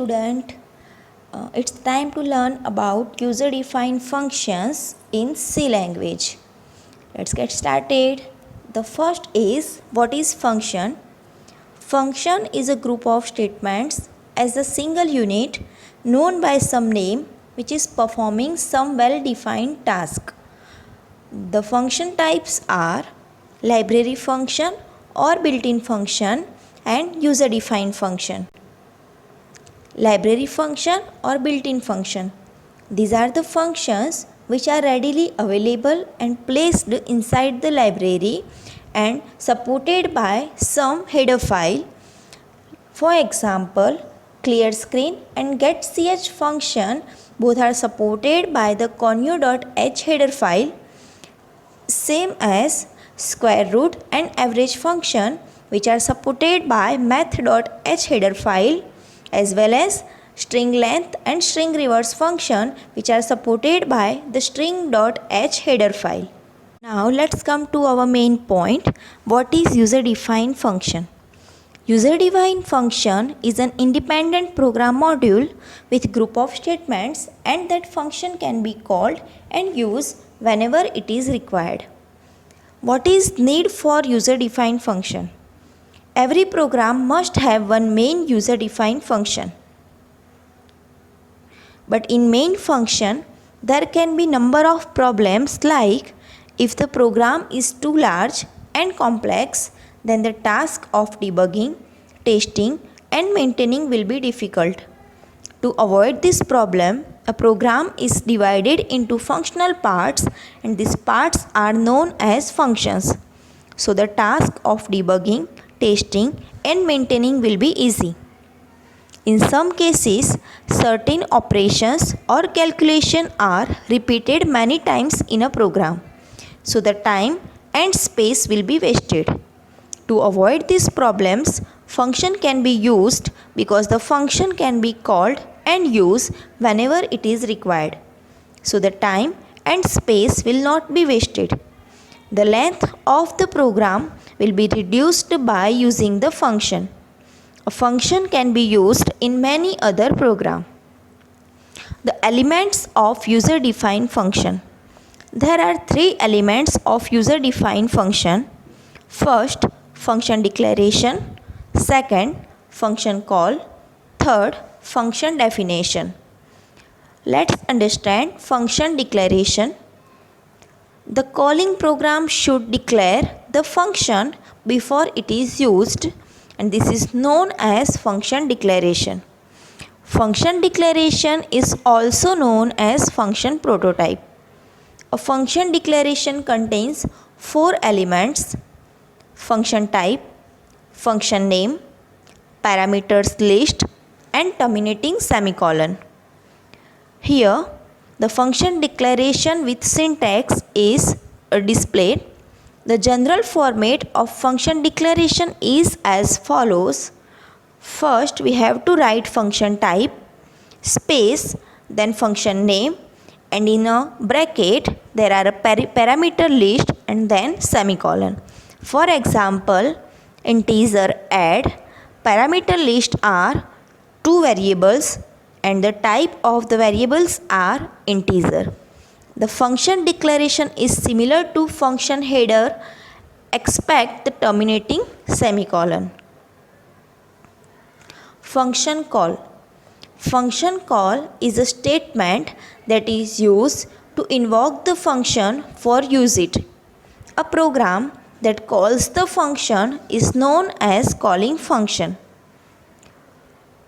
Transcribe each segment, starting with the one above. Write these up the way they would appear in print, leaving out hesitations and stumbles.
student, it's time to learn about user-defined functions in C language. Let's get started. The first is, what is function? Function is a group of statements as a single unit known by some name which is performing some well-defined task. The function types are library function or built-in function and user-defined function. Library function or built-in function. These are the functions which are readily available and placed inside the library and supported by some header file. For example, clear screen and getch function both are supported by the conio.h header file, same as square root and average function which are supported by math.h header file, as well as string length and string reverse function which are supported by the string.h header file. Now let's come to our main point. What is user-defined function? User-defined function is an independent program module with group of statements, and that function can be called and used whenever it is required. What is need for user-defined function? Every program must have one main user-defined function. But in main function, there can be number of problems, like if the program is too large and complex, then the task of debugging, testing and maintaining will be difficult. To avoid this problem, a program is divided into functional parts, and these parts are known as functions. So the task of debugging, testing and maintaining will be easy. In some cases, certain operations or calculation are repeated many times in a program, so the time and space will be wasted. To avoid these problems, function can be used because the function can be called and used whenever it is required, so the time and space will not be wasted. The length of the program will be reduced by using the function. A function can be used in many other programs. The elements of user-defined function. There are three elements of user-defined function. First, function declaration. Second, function call. Third, function definition. Let's understand function declaration. The calling program should declare the function before it is used, and this is known as function declaration. Function declaration is also known as function prototype. A function declaration contains four elements: function type, function name, parameters list and terminating semicolon. Here, the function declaration with syntax is displayed. The general format of function declaration is as follows. First, we have to write function type, space, then function name, and in a bracket there are a parameter list and then semicolon. For example, integer add, parameter list are two variables and the type of the variables are integer. The function declaration is similar to function header except the terminating semicolon. Function call. Function call is a statement that is used to invoke the function for use it. A program that calls the function is known as calling function.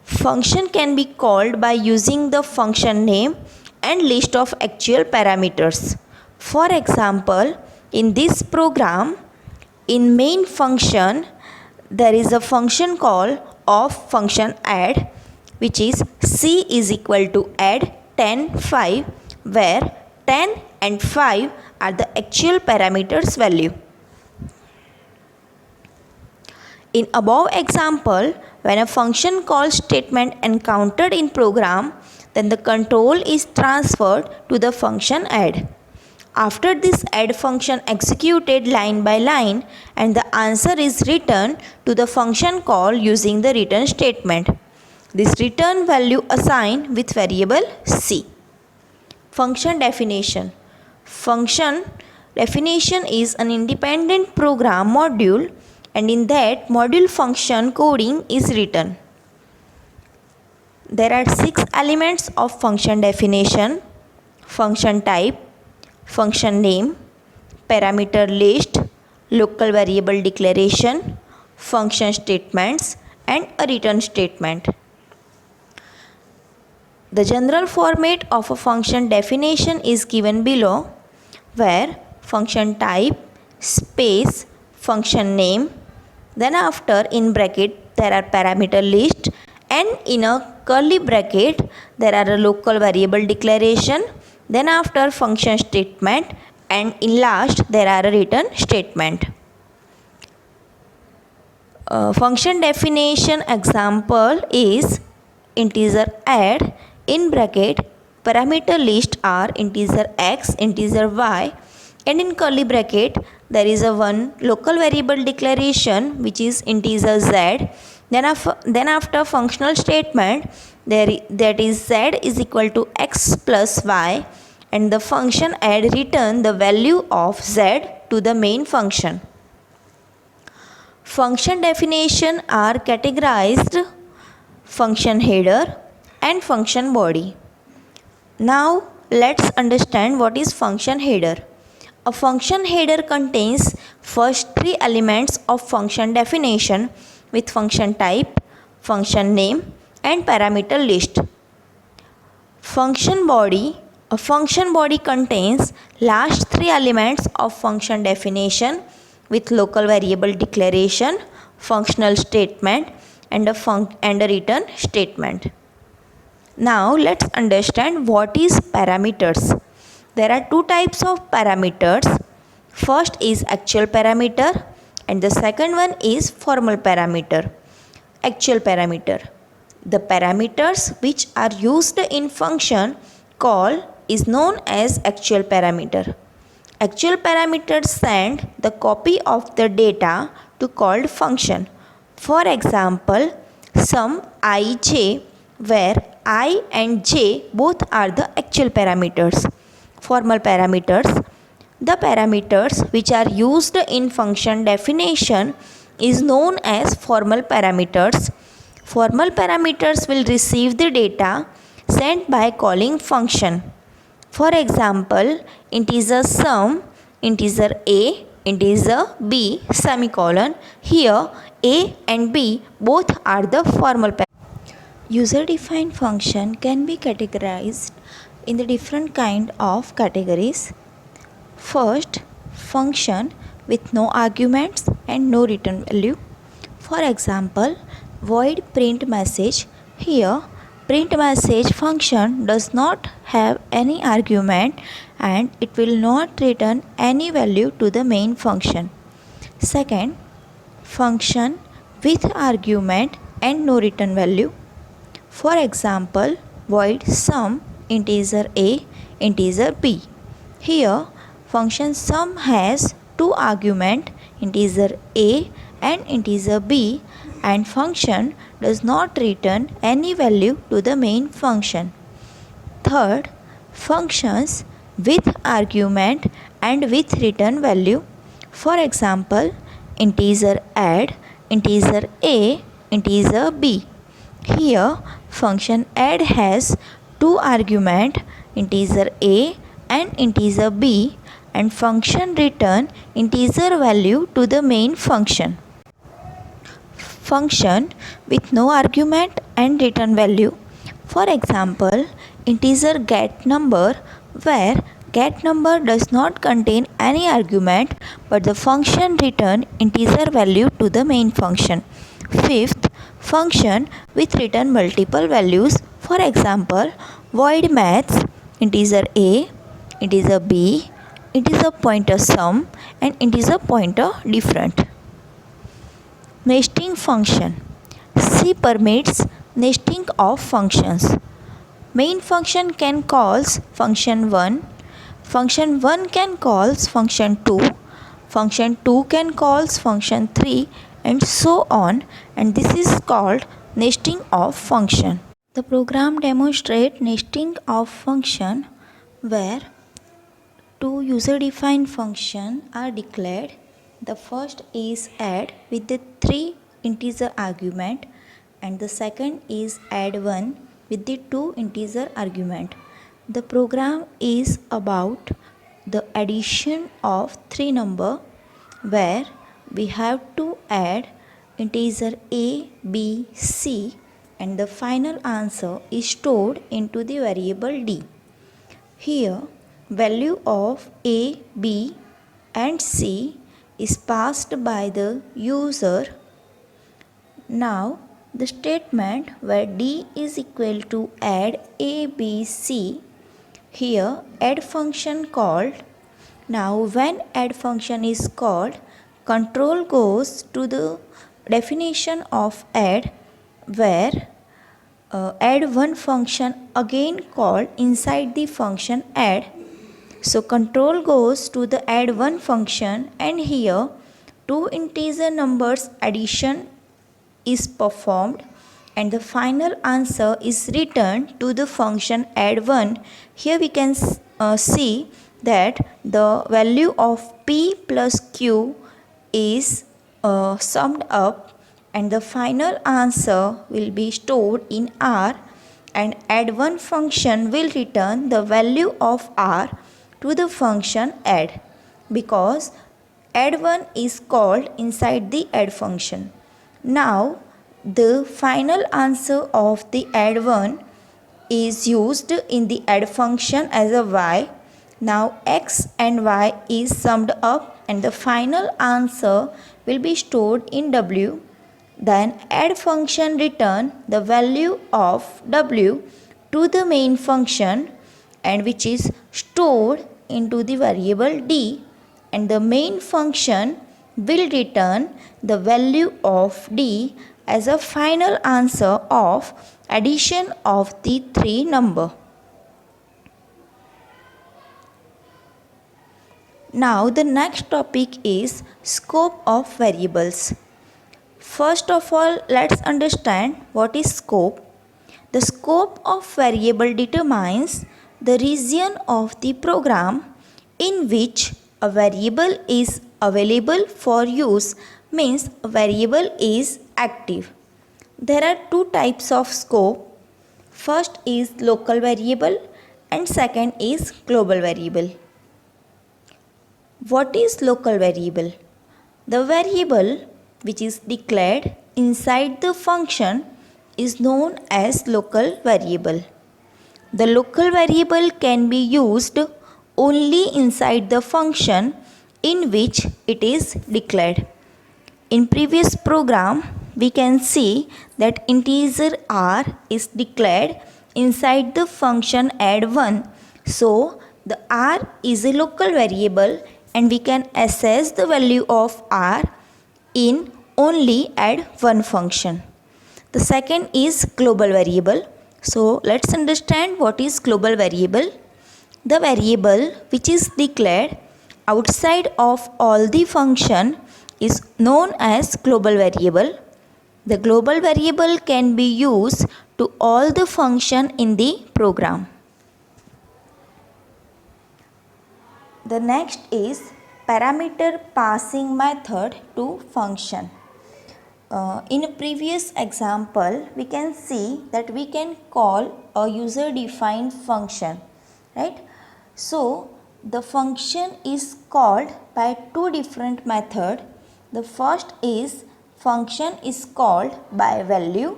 Function can be called by using the function name and list of actual parameters. For example, in this program, in main function, there is a function call of function add, which is c is equal to add 10, 5, where 10 and 5 are the actual parameters value. In above example, when a function call statement encountered in program, then the control is transferred to the function add. After this add function executed line by line, and the answer is returned to the function call using the return statement. This return value assigned with variable c. Function definition. Function definition is an independent program module, and in that module function coding is written. There are 6 elements of function definition: function type, function name, parameter list, local variable declaration, function statements, and a return statement. The general format of a function definition is given below, where function type space function name, then after in bracket there are parameter list, and in a curly bracket there are a local variable declaration, then after function statement, and in last there are a return statement. Function definition example is integer add, in bracket parameter list are integer x, integer y, and in curly bracket there is a one local variable declaration which is integer z. Then after functional statement that is z is equal to x plus y, and the function add return the value of z to the main function. Function definition are categorized function header and function body. Now let's understand what is function header. A function header contains first 3 elements of function definition with function type, function name, and parameter list. Function body. A function body contains last 3 elements of function definition with local variable declaration, functional statement, and a return statement. Now let's understand what is parameters. There are 2 types of parameters. First is actual parameter, and the second one is formal parameter. Actual parameter. The parameters which are used in function call is known as actual parameter. Actual parameters send the copy of the data to called function. For example, sum ij, where I and j both are the actual parameters. Formal parameters. The parameters which are used in function definition is known as formal parameters. Formal parameters will receive the data sent by calling function. For example, integer sum, integer a, integer b, semicolon. Here a and b both are the formal parameters. User-defined function can be categorized in the different kind of categories. First, function with no arguments and no return value. For example, void print message. Here, print message function does not have any argument and it will not return any value to the main function. Second, function with argument and no return value. For example, void sum integer a, integer b. Here, function sum has 2 arguments, integer a and integer b, and function does not return any value to the main function. Third, functions with argument and with return value. For example, integer add, integer a, integer b. Here, function add has 2 arguments, integer a and integer b, and function return integer value to the main function. Function with no argument and return value. For example, integer get number, where get number does not contain any argument but the function return integer value to the main function. Fifth, function with return multiple values. For example, void maths, integer a, integer b, integer pointer sum, and integer pointer different. Nesting function. C permits nesting of functions. Main function can calls function 1, function 1 can calls function 2, function 2 can calls function 3, and so on, and this is called nesting of function. The program demonstrates nesting of function where two user-defined functions are declared. The first is add with the 3 integer argument and the second is add1 with the 2 integer argument. The program is about the addition of 3 number where we have to add integer a, b, c and the final answer is stored into the variable d. Here value of a, b and c is passed by the user. Now the statement where d is equal to add a, b, c, here add function called. Now when add function is called, control goes to the definition of add where add one function again called inside the function add. So control goes to the add one function and here two integer numbers addition is performed and the final answer is returned to the function add1. Here we can see that the value of p plus q is summed up and the final answer will be stored in r and add1 function will return the value of r to the function add because add1 is called inside the add function. Now the final answer of the add1 is used in the add function as a y. Now x and y is summed up and the final answer will be stored in w. Then add function return the value of w to the main function and which is stored into the variable d and the main function will return the value of d as a final answer of addition of the 3 number. Now the next topic is scope of variables. First of all, let's understand what is scope. The scope of variable determines the region of the program in which a variable is available for use, means a variable is active. There are two types of scope. First is local variable and second is global variable. What is local variable? The variable which is declared inside the function is known as local variable. The local variable can be used only inside the function in which it is declared. In previous program, we can see that integer r is declared inside the function add1. So, the r is a local variable and we can access the value of r in only add1 function. The second is global variable. So, let's understand what is global variable. The variable which is declared outside of all the function is known as global variable. The global variable can be used to all the function in the program. The next is parameter passing method to function. In a previous example, we can see that we can call a user-defined function, right? So, the function is called by two different methods. The first is function is called by value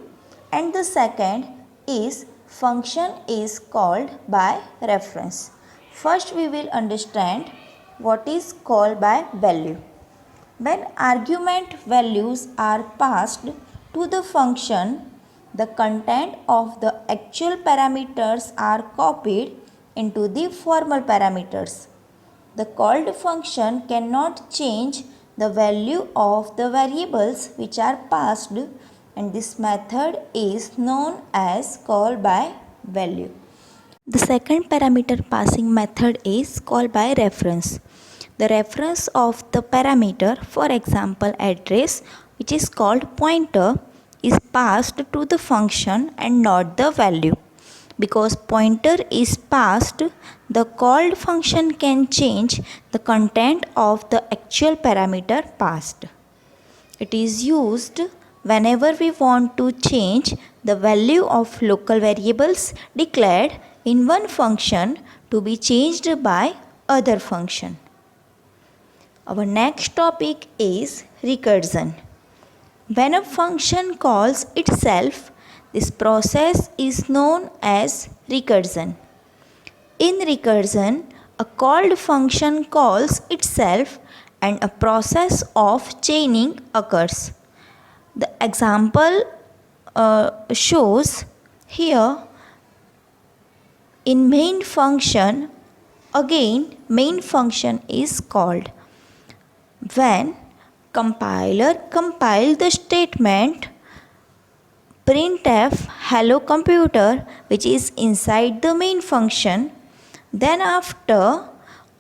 and the second is function is called by reference. First we will understand what is called by value. When argument values are passed to the function, the content of the actual parameters are copied into the formal parameters. The called function cannot change the value of the variables which are passed and this method is known as call by value. The second parameter passing method is call by reference. The reference of the parameter, for example address, which is called pointer, is passed to the function and not the value. Because pointer is passed, the called function can change the content of the actual parameter passed. It is used whenever we want to change the value of local variables declared in one function to be changed by other function. Our next topic is recursion. When a function calls itself, this process is known as recursion. In recursion, a called function calls itself and a process of chaining occurs. The example shows here in main function, again main function is called. When compiler compiled the statement printf hello computer, which is inside the main function, then after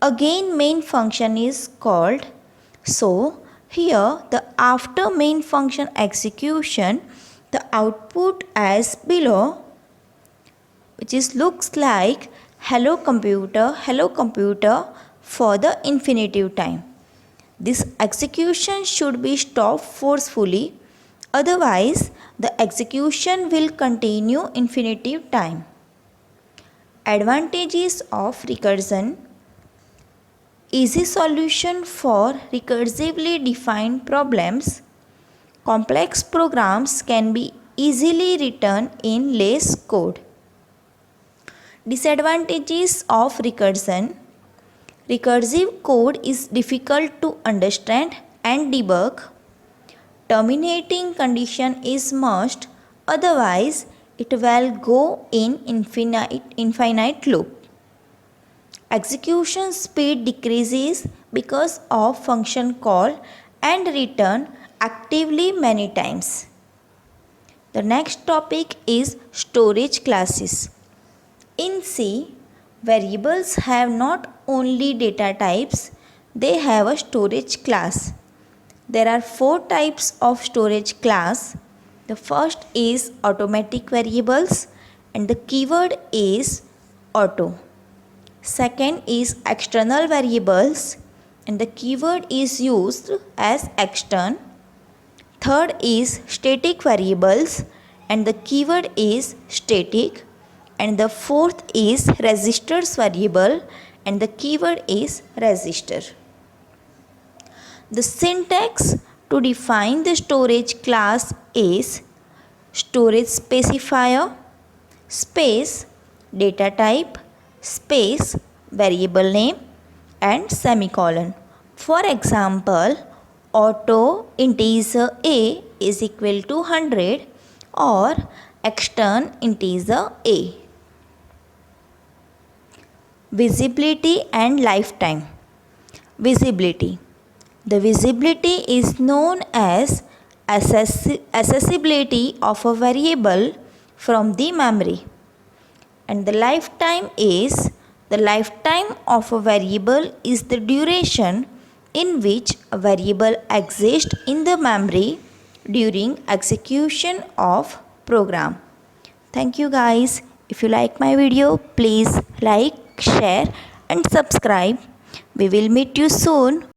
again main function is called. So here the after main function execution, the output as below, which is looks like hello computer for the infinitive time. This execution should be stopped forcefully, otherwise the execution will continue infinitive time. Advantages of recursion: easy solution for recursively defined problems. Complex programs can be easily written in less code. Disadvantages of recursion: recursive code is difficult to understand and debug. Terminating condition is must, otherwise it will go in infinite loop. Execution speed decreases because of function call and return actively many times. The next topic is storage classes. In C, variables have not only data types, they have a storage class. There are 4 types of storage class. The first is automatic variables and the keyword is auto. Second is external variables and the keyword is used as extern. Third is static variables and the keyword is static. And the fourth is registers variable and the keyword is register. The syntax to define the storage class is storage specifier space data type space variable name and semicolon. For example, auto integer a is equal to 100 or extern integer a. Visibility and lifetime. Visibility. The visibility is known as accessibility of a variable from the memory. And the lifetime is the lifetime of a variable is the duration in which a variable exists in the memory during execution of program. Thank you guys. If you like my video, please like, share and subscribe. We will meet you soon.